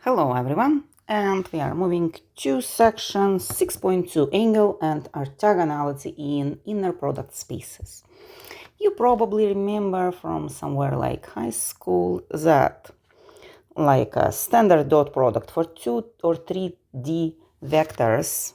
Hello everyone, and we are moving to section 6.2, angle and orthogonality in inner product spaces. You probably remember from somewhere like high school that like a standard dot product for 2 or 3D vectors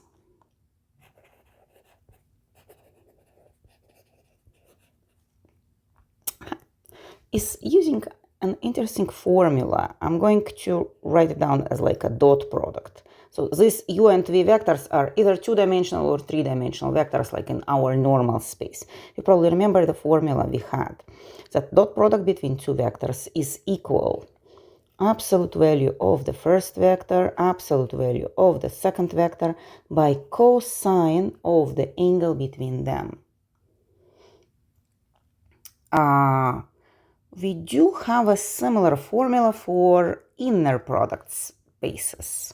is using an interesting formula. I'm going to write it down as like a dot product. So these u and v vectors are either two-dimensional or three-dimensional vectors like in our normal space. You probably remember the formula we had. That dot product between two vectors is equal absolute value of the first vector, absolute value of the second vector by cosine of the angle between them. We do have a similar formula for inner product spaces.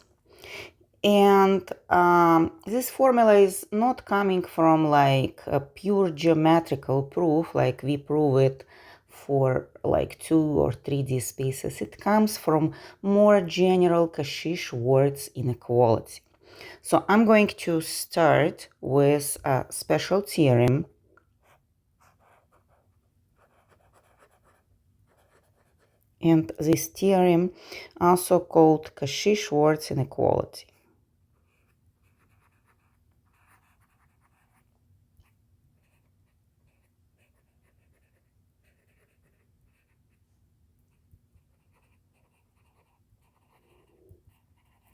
And this formula is not coming from like a pure geometrical proof, like we prove it for like 2 or 3D spaces. It comes from more general Cauchy-Schwarz inequality. So I'm going to start with a special theorem. And this theorem also called Cauchy-Schwarz inequality.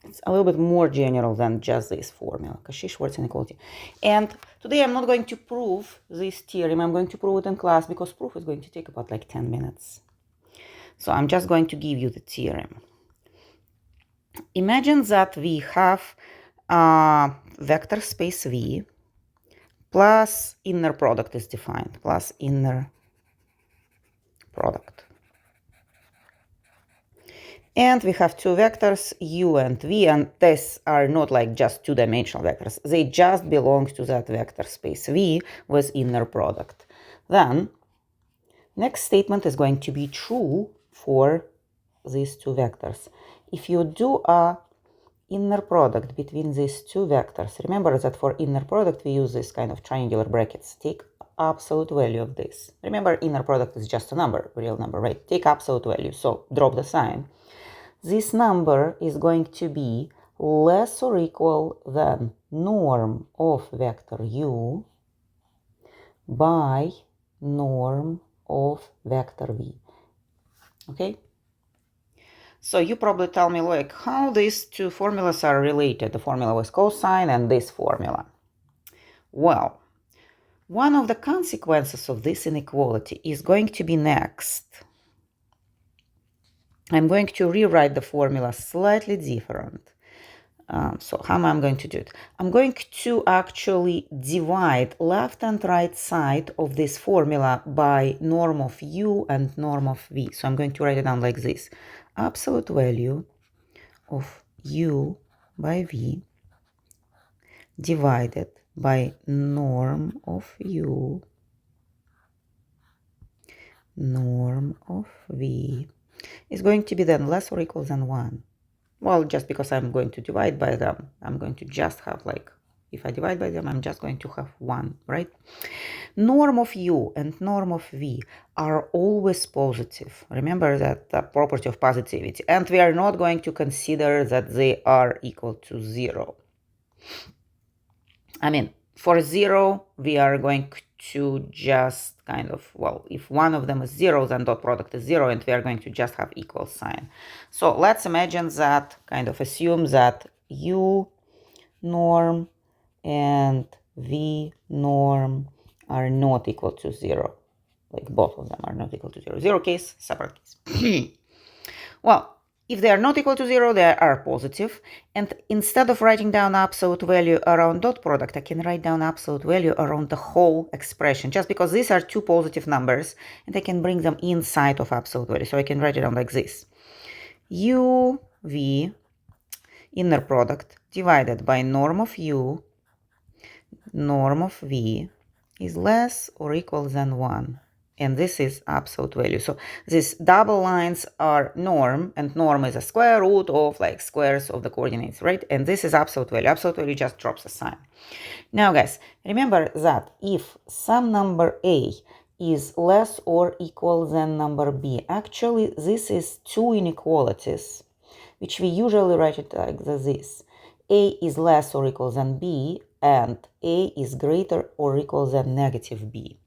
It's a little bit more general than just this formula, Cauchy-Schwarz inequality. And today I'm not going to prove this theorem. I'm going to prove it in class because proof is going to take about like 10 minutes. So I'm just going to give you the theorem. Imagine that we have a vector space V plus inner product is defined, plus inner product. And we have two vectors, u and v, and these are not like just two-dimensional vectors. They just belong to that vector space v with inner product. Then, next statement is going to be true for these two vectors. If you do a inner product between these two vectors, remember that for inner product we use this kind of triangular brackets. Take absolute value of this. Remember, inner product is just a number, real number, right? Take absolute value, so drop the sign. This number is going to be less or equal than norm of vector u by norm of vector v. Okay? So you probably tell me, like, how these two formulas are related, the formula with cosine and this formula. Well, one of the consequences of this inequality is going to be next. I'm going to rewrite the formula slightly different. So how am I going to do it? I'm going to actually divide left and right side of this formula by norm of u and norm of v. So I'm going to write it down like this. Absolute value of u by v divided by norm of u, norm of v is going to be then less or equal than 1. Well, just because I'm going to divide by them, I'm going to just have like, if I divide by them, I'm just going to have 1, right? Norm of u and norm of v are always positive. Remember that the property of positivity. And we are not going to consider that they are equal to 0. I mean, for 0, we are going to just kind of, well, if one of them is 0, then dot product is 0, and we are going to just have equal sign. So let's imagine that, kind of assume that u norm and v norm are not equal to 0. Like both of them are not equal to 0. 0 case, separate case. Well, if they are not equal to 0, they are positive. And instead of writing down absolute value around dot product, I can write down absolute value around the whole expression, just because these are two positive numbers, and I can bring them inside of absolute value. So I can write it down like this. u, v, inner product, divided by norm of u, norm of v, is less or equal than 1. and this is absolute value. So these double lines are norm, and norm is a square root of like squares of the coordinates, right? And this is absolute value. Absolute value just drops a sign. Now guys, remember that if some number a is less or equal than number b, actually this is two inequalities, which we usually write it like this. A is less or equal than b, and a is greater or equal than negative b.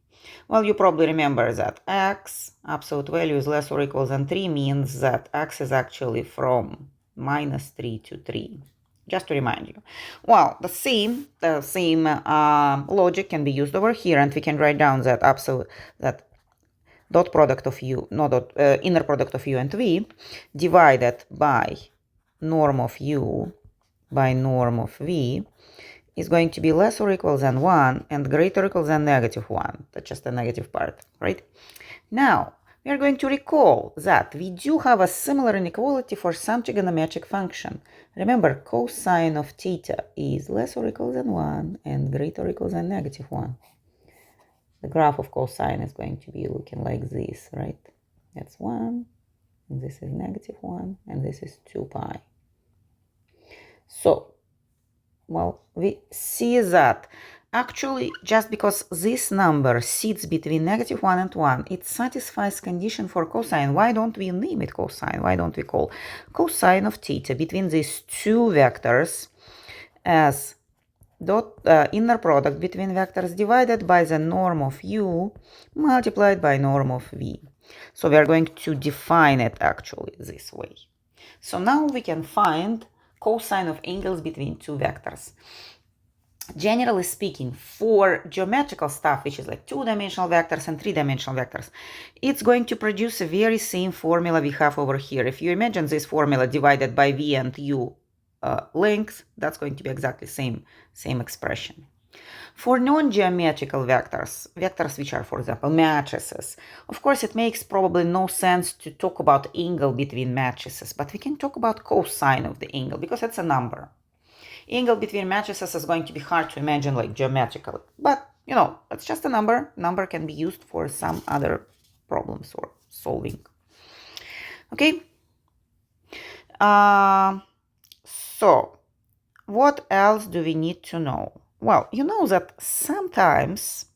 Well, you probably remember that x, absolute value, is less or equal than 3 means that x is actually from -3 to 3. Just to remind you. Well, the same logic can be used over here, and we can write down that dot product of u, inner product of u and v divided by norm of u by norm of v is going to be less or equal than 1 and greater or equal than -1. That's just the negative part, right? Now, we are going to recall that we do have a similar inequality for some trigonometric function. Remember, cosine of theta is less or equal than 1 and greater or equal than -1. The graph of cosine is going to be looking like this, right? That's 1, and this is -1, and this is 2 pi. So, well, we see that actually just because this number sits between -1 and 1, it satisfies condition for cosine. Why don't we name it cosine? Why don't we call cosine of theta between these two vectors as inner product between vectors divided by the norm of u multiplied by norm of v. So we are going to define it actually this way. So now we can find cosine of angles between two vectors. Generally speaking, for geometrical stuff, which is like two-dimensional vectors and three-dimensional vectors, it's going to produce the very same formula we have over here. If you imagine this formula divided by v and u length, that's going to be exactly same expression. For non-geometrical vectors which are, for example, matrices, of course, it makes probably no sense to talk about angle between matrices, but we can talk about cosine of the angle because it's a number. Angle between matrices is going to be hard to imagine like geometrically, but you know, it's just a number. Number can be used for some other problems or solving. Okay. So what else do we need to know? Well, you know that sometimes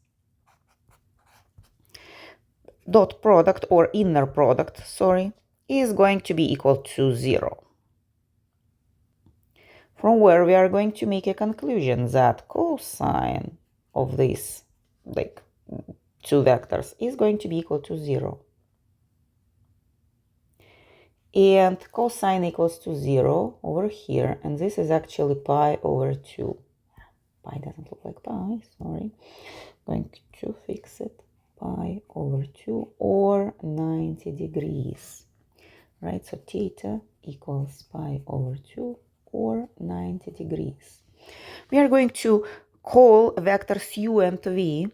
dot product or inner product, is going to be equal to 0. From where we are going to make a conclusion that cosine of these like two vectors is going to be equal to 0. And cosine equals to 0 over here, and this is actually pi over 2. Pi doesn't look like pi, sorry. Going to fix it. Pi over 2 or 90 degrees, right? So theta equals pi over 2 or 90 degrees. We are going to call vectors u and v,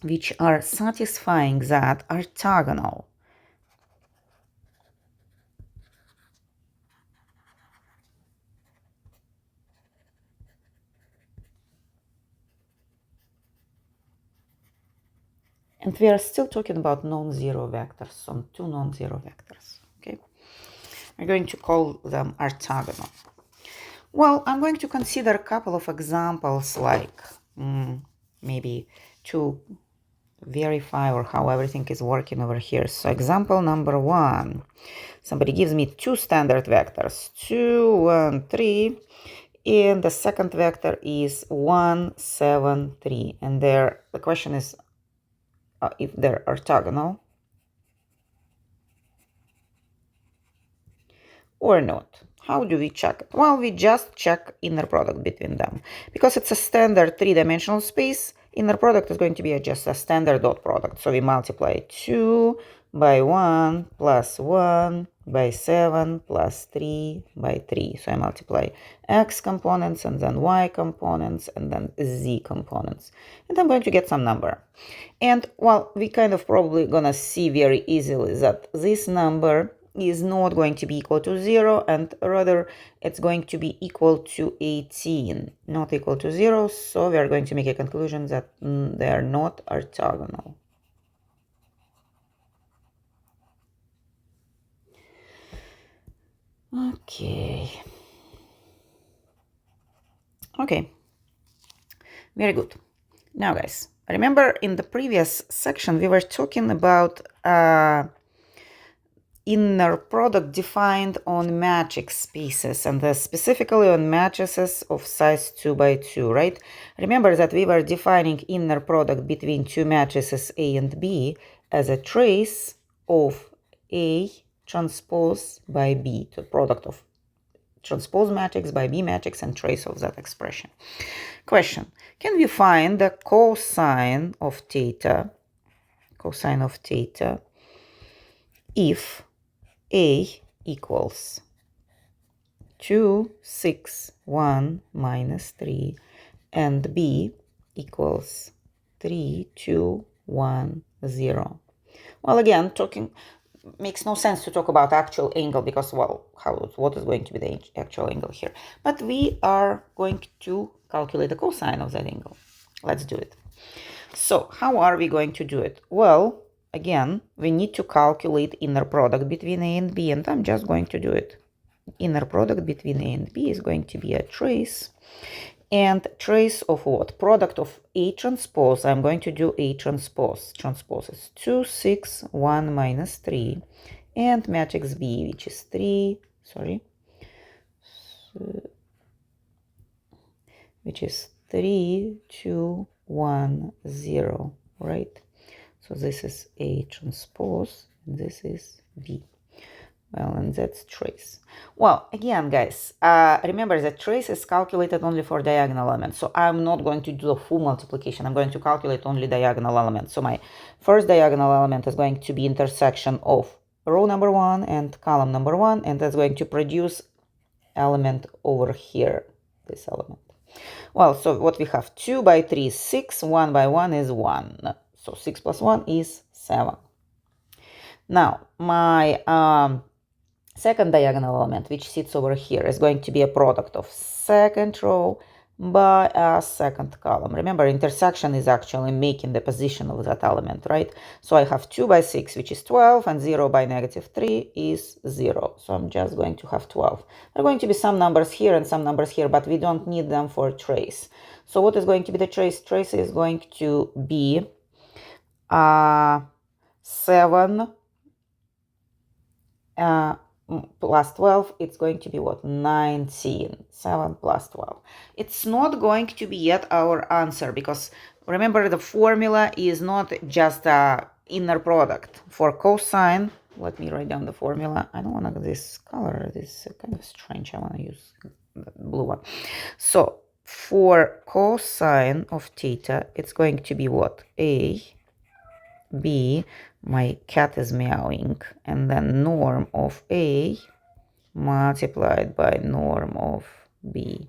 which are satisfying that orthogonal. And we are still talking about non-zero vectors, so two non-zero vectors, okay? We're going to call them orthogonal. Well, I'm going to consider a couple of examples, like maybe to verify or how everything is working over here. So example number 1, somebody gives me two standard vectors, 2, 1, 3, and the second vector is 1, 7, 3, and the question is if they're orthogonal or not. How do we check it? Well, we just check inner product between them. Because it's a standard three-dimensional space, inner product is going to be just a standard dot product. So we multiply 2 by 1 plus 1 by 7 plus 3 by 3. So I multiply x components and then y components and then z components. And I'm going to get some number. And, well, we kind of probably gonna see very easily that this number is not going to be equal to 0, and rather it's going to be equal to 18, not equal to 0. So we are going to make a conclusion that they are not orthogonal. Okay. Okay. Very good. Now, guys, remember in the previous section we were talking about inner product defined on matrix spaces, and specifically on matrices of size 2 by 2, right? Remember that we were defining inner product between two matrices A and B as a trace of A transpose by B, the product of transpose matrix by B matrix and trace of that expression. Question: can we find the cosine of theta if A equals 2, 6, 1, minus 3 and B equals 3, 2, 1, 0? Well, again, talking makes no sense to talk about actual angle because, well, what is going to be the actual angle here? But we are going to calculate the cosine of that angle. Let's do it. So how are we going to do it? Well, again, we need to calculate inner product between A and B, and I'm just going to do it. Inner product between A and B is going to be a trace. And trace of what? Product of A transpose. I'm going to do A transpose. Transpose is 2, 6, 1, minus 3. And matrix B, which is 3, which is 3, 2, 1, 0, right? So this is A transpose, and this is B. Well, and that's trace. Well, again, guys, remember that trace is calculated only for diagonal elements. So I'm not going to do the full multiplication. I'm going to calculate only diagonal elements. So my first diagonal element is going to be intersection of row number 1 and column number 1. And that's going to produce element over here, this element. Well, so what we have, 2 by 3 is 6, 1 by 1 is 1. So 6 plus 1 is 7. Now, my second diagonal element, which sits over here, is going to be a product of second row by a second column. Remember, intersection is actually making the position of that element, right? So I have 2 by 6, which is 12, and 0 by negative 3 is 0. So I'm just going to have 12. There are going to be some numbers here and some numbers here, but we don't need them for trace. So what is going to be the trace? Trace is going to be 7 plus 12, it's going to be what? 19. 7 plus 12. It's not going to be yet our answer because remember the formula is not just a inner product. For cosine, let me write down the formula. I don't want to this color. This is kind of strange. I want to use the blue one. So for cosine of theta, it's going to be what? A, B, my cat is meowing, and then norm of A multiplied by norm of B.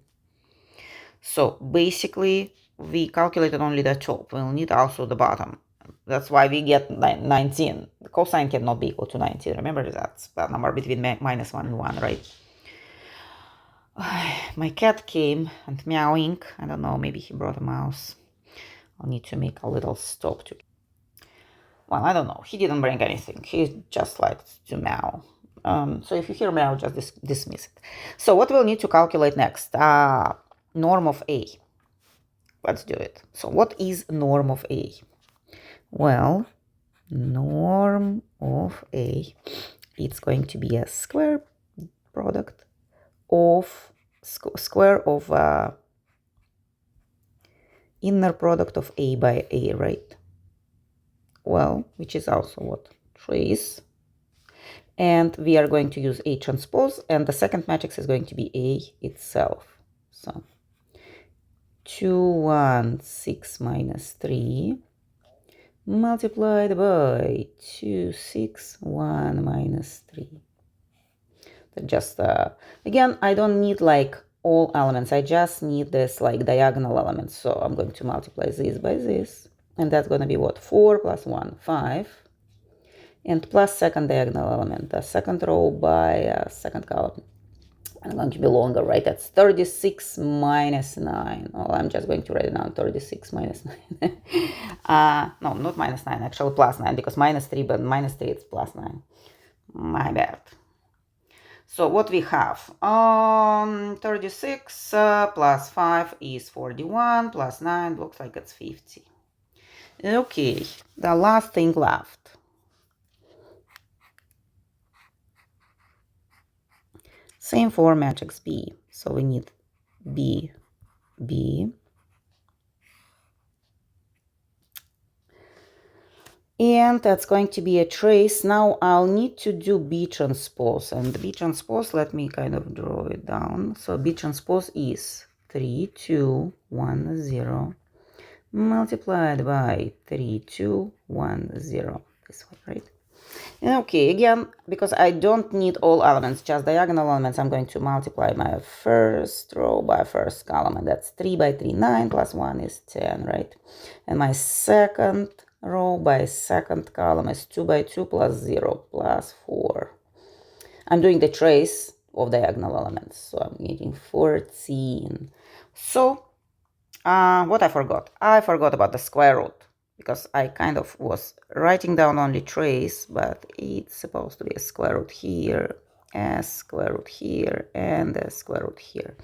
So basically, we calculated only the top. We'll need also the bottom. That's why we get 19. The cosine cannot be equal to 19. Remember, that's the number between minus 1 and 1, right? My cat came and meowing. I don't know, maybe he brought a mouse. I'll need to make a little stop to... Well, I don't know. He didn't bring anything. He just liked to meow. So if you hear meow, just dismiss it. So what we'll need to calculate next? Norm of A. Let's do it. So what is norm of A? Well, norm of A, it's going to be a square product of square of inner product of A by A, right? Well, which is also what? Trace. And we are going to use A transpose, and the second matrix is going to be A itself. So 2, 1, 6 minus 3 multiplied by 2, 6, 1 minus 3. Just again, I don't need like all elements. I just need this like diagonal elements. So I'm going to multiply this by this, and that's going to be what? 4 plus 1, 5. And plus second diagonal element, the second row by second column. I'm going to be longer, right? That's 36 minus 9. Well, I'm just going to write it down, 36 minus 9. No, not minus 9, actually plus 9, because minus 3, but minus 3 it's plus 9. My bad. So what we have, 36 plus 5 is 41, plus 9 looks like it's 50. Okay, the last thing left. Same for matrix B. So we need B, B. And that's going to be a trace. Now I'll need to do B transpose. And B transpose, let me kind of draw it down. So B transpose is 3, 2, 1, 0 multiplied by 3, 2, 1, 0. This way, right? Okay, again, because I don't need all elements, just diagonal elements, I'm going to multiply my first row by first column, and that's 3 by 3, 9, plus 1 is 10, right? And my second row by second column is 2 by 2 plus 0 plus 4. I'm doing the trace of diagonal elements, so I'm getting 14. So, what I forgot? I forgot about the square root, because I kind of was writing down only trace, but it's supposed to be a square root here, a square root here, and a square root here.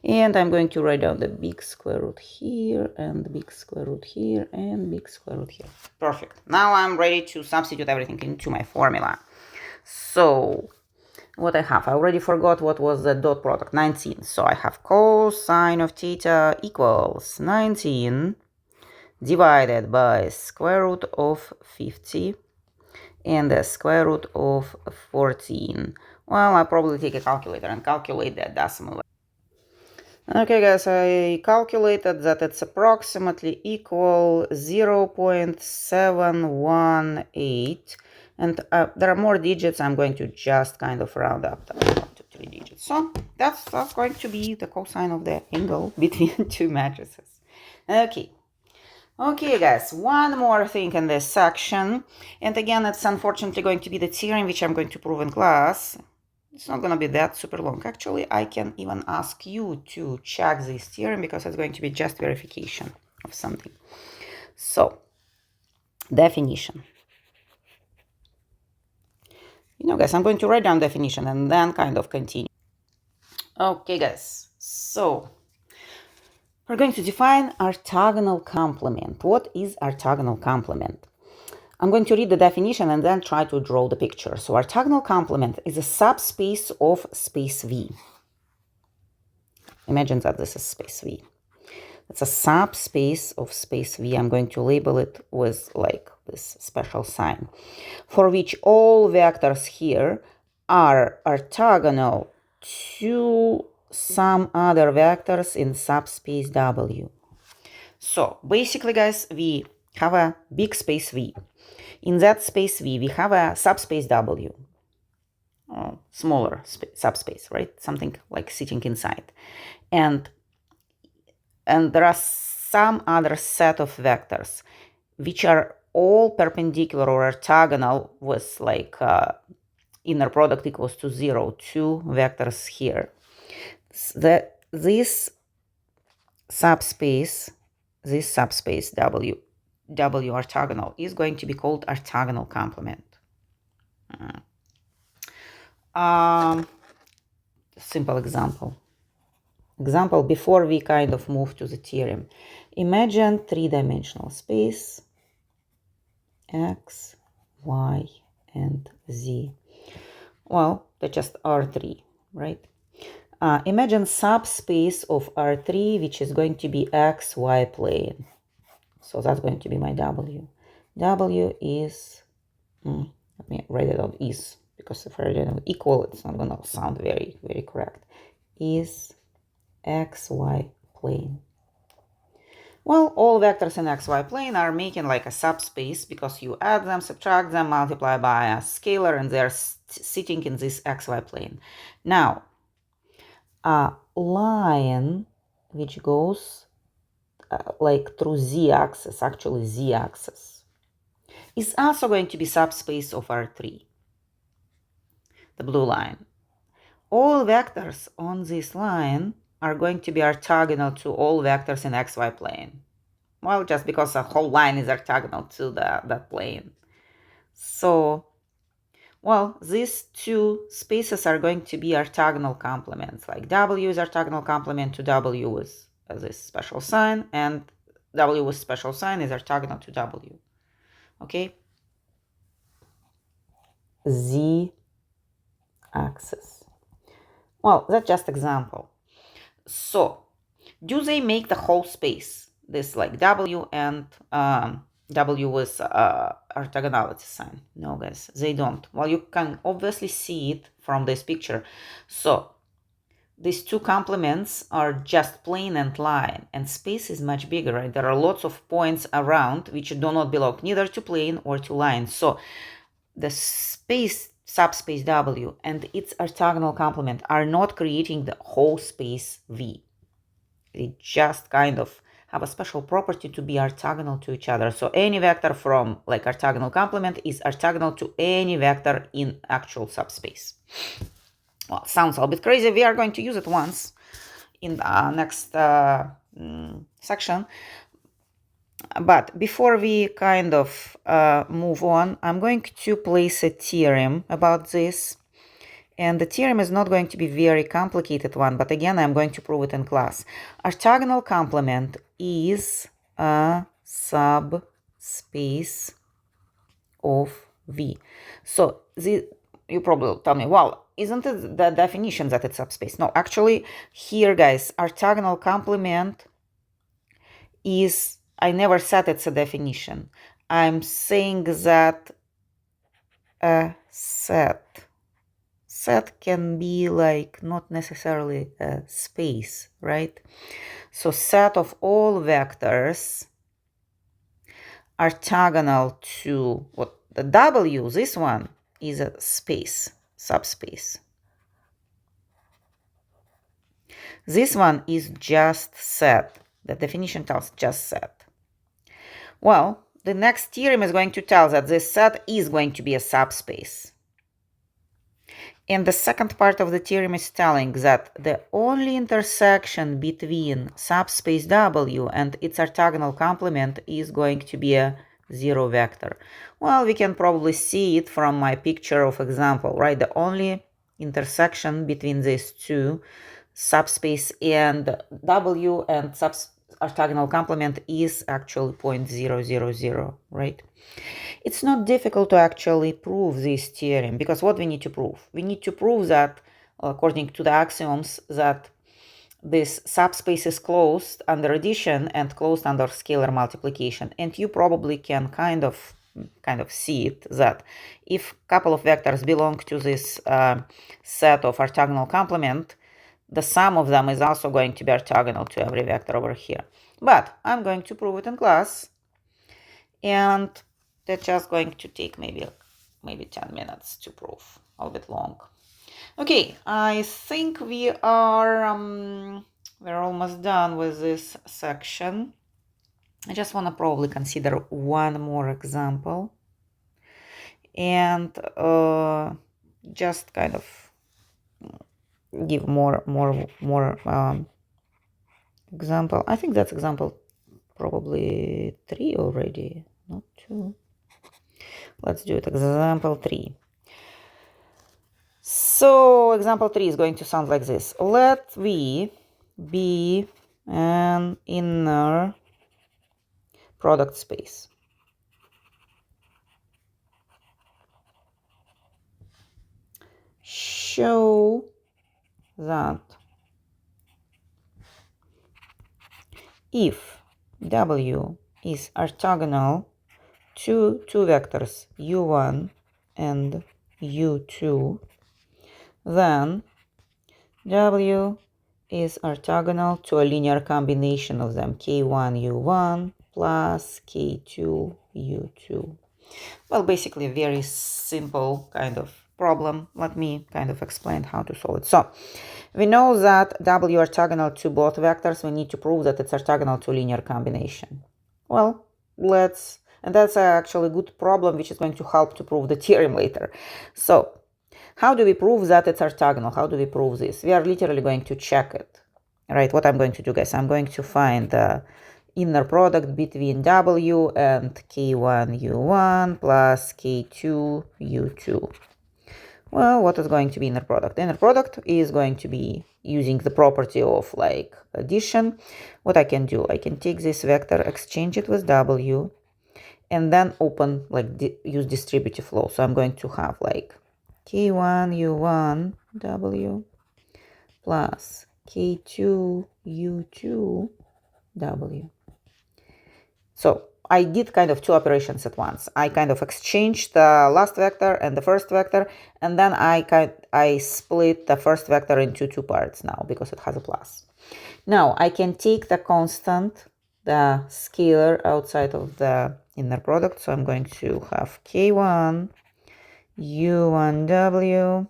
And I'm going to write down the big square root here, and the big square root here, and big square root here. Perfect. Now I'm ready to substitute everything into my formula. So what I have, I already forgot what was the dot product, 19. So I have cosine of theta equals 19 divided by square root of 50 and the square root of 14. Well, I'll probably take a calculator and calculate that decimal. Okay, guys, I calculated that it's approximately equal 0.718. And there are more digits. I'm going to just kind of round up to 3 digits. So that's going to be the cosine of the angle between two matrices. Okay. Okay, guys, one more thing in this section. And again, it's unfortunately going to be the theorem which I'm going to prove in class. It's not going to be that super long. Actually, I can even ask you to check this theorem because it's going to be just verification of something. So, definition. Guys, I'm going to write down definition and then kind of continue. Okay, guys, so we're going to define orthogonal complement. What is orthogonal complement? I'm going to read the definition and then try to draw the picture. So orthogonal complement is a subspace of space V. Imagine that this is space V. It's a subspace of space V. I'm going to label it with like this special sign, for which all vectors here are orthogonal to some other vectors in subspace W. So basically, guys, we have a big space V. In that space V, we have a subspace W, smaller subspace, right? Something like sitting inside. And there are some other set of vectors which are all perpendicular or orthogonal with like inner product equals to 0, two vectors here. This subspace W orthogonal is going to be called orthogonal complement. Simple example. Before we kind of move to the theorem. Imagine three-dimensional space X, Y, and Z. Well, they're just R3, right? Imagine subspace of R3, which is going to be X, Y plane. So that's going to be my W. W is, let me write it out, is, because if I write it out equal, it's not going to sound very, very correct. Is XY plane. Well, all vectors in XY plane are making like a subspace because you add them, subtract them, multiply by a scalar, and they're sitting in this XY plane. Now, a line which goes like through Z-axis, actually Z-axis, is also going to be subspace of R3, the blue line. All vectors on this line are going to be orthogonal to all vectors in XY plane. Well, just because the whole line is orthogonal to that plane. So Well, these two spaces are going to be orthogonal complements. Like W is orthogonal complement to W with this special sign, and W with special sign is orthogonal to W. Okay? Z axis. Well, that's just example. So, do they make the whole space? This like W and W with orthogonality sign? No, guys, they don't. Well, you can obviously see it from this picture. So, these two complements are just plane and line, and space is much bigger, right? There are lots of points around which do not belong neither to plane or to line. So, the space subspace W and its orthogonal complement are not creating the whole space V. They just kind of have a special property to be orthogonal to each other. So any vector from like orthogonal complement is orthogonal to any vector in actual subspace. Well, sounds a little bit crazy. We are going to use it once in the next section. But before we kind of move on, I'm going to place a theorem about this. And the theorem is not going to be very complicated one, but again, I'm going to prove it in class. Orthogonal complement is a subspace of V. So you probably will tell me, well, isn't it the definition that it's subspace? No, actually, here, guys, orthogonal complement is, I never said it's a definition. I'm saying that a set can be like not necessarily a space, right? So set of all vectors orthogonal to what the W, this one is a space, subspace. This one is just set. The definition tells just set. Well, the next theorem is going to tell that this set is going to be a subspace. And the second part of the theorem is telling that the only intersection between subspace W and its orthogonal complement is going to be a zero vector. Well, we can probably see it from my picture of example, right? The only intersection between these two, subspace and W and orthogonal complement, is actually 0.000, right? It's not difficult to actually prove this theorem, because what we need to prove? We need to prove that, according to the axioms, that this subspace is closed under addition and closed under scalar multiplication. And you probably can kind of see it, that if a couple of vectors belong to this set of orthogonal complement, the sum of them is also going to be orthogonal to every vector over here. But I'm going to prove it in class, and that's just going to take maybe 10 minutes to prove, a little bit long. Okay, I think we're almost done with this section. I just want to probably consider one more example and just kind of give more example. I think that's example probably 3 already, not 2. Let's do it. Example 3. So example 3 is going to sound like this. Let V be an inner product space. Show that if W is orthogonal to two vectors u1 and u2, then W is orthogonal to a linear combination of them, k1 u1 plus k2 u2. Well, basically a very simple kind of problem. Let me kind of explain how to solve it. So we know that W orthogonal to both vectors. We need to prove that it's orthogonal to a linear combination. Well, and that's actually a good problem which is going to help to prove the theorem later. So how do we prove that it's orthogonal? How do we prove this? We are literally going to check it, right? What I'm going to do, guys, I'm going to find the inner product between W and k1 u1 plus k2 u2. Well, what is going to be inner product? Inner product is going to be using the property of like addition. What I can do, I can take this vector, exchange it with W, and then open like use distributive flow. So I'm going to have like K1 U1 W plus K2 U2 W. So I did kind of two operations at once. I kind of exchanged the last vector and the first vector, and then I split the first vector into two parts now because it has a plus. Now I can take the constant, the scalar outside of the inner product. So I'm going to have K1 U1W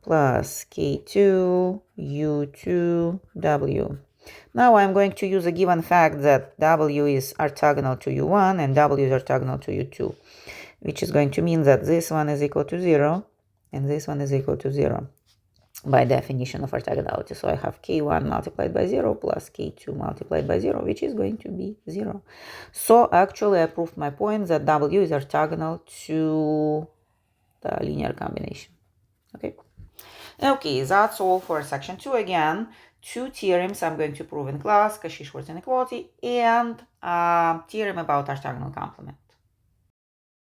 plus K2 U2W. Now I'm going to use a given fact that W is orthogonal to U1 and W is orthogonal to U2, which is going to mean that this one is equal to 0 and this one is equal to 0 by definition of orthogonality. So I have K1 multiplied by 0 plus K2 multiplied by 0, which is going to be 0. So actually I proved my point that W is orthogonal to the linear combination. Okay, that's all for section 2. Again, two theorems I'm going to prove in class: Cauchy-Schwarz inequality and theorem about orthogonal complement.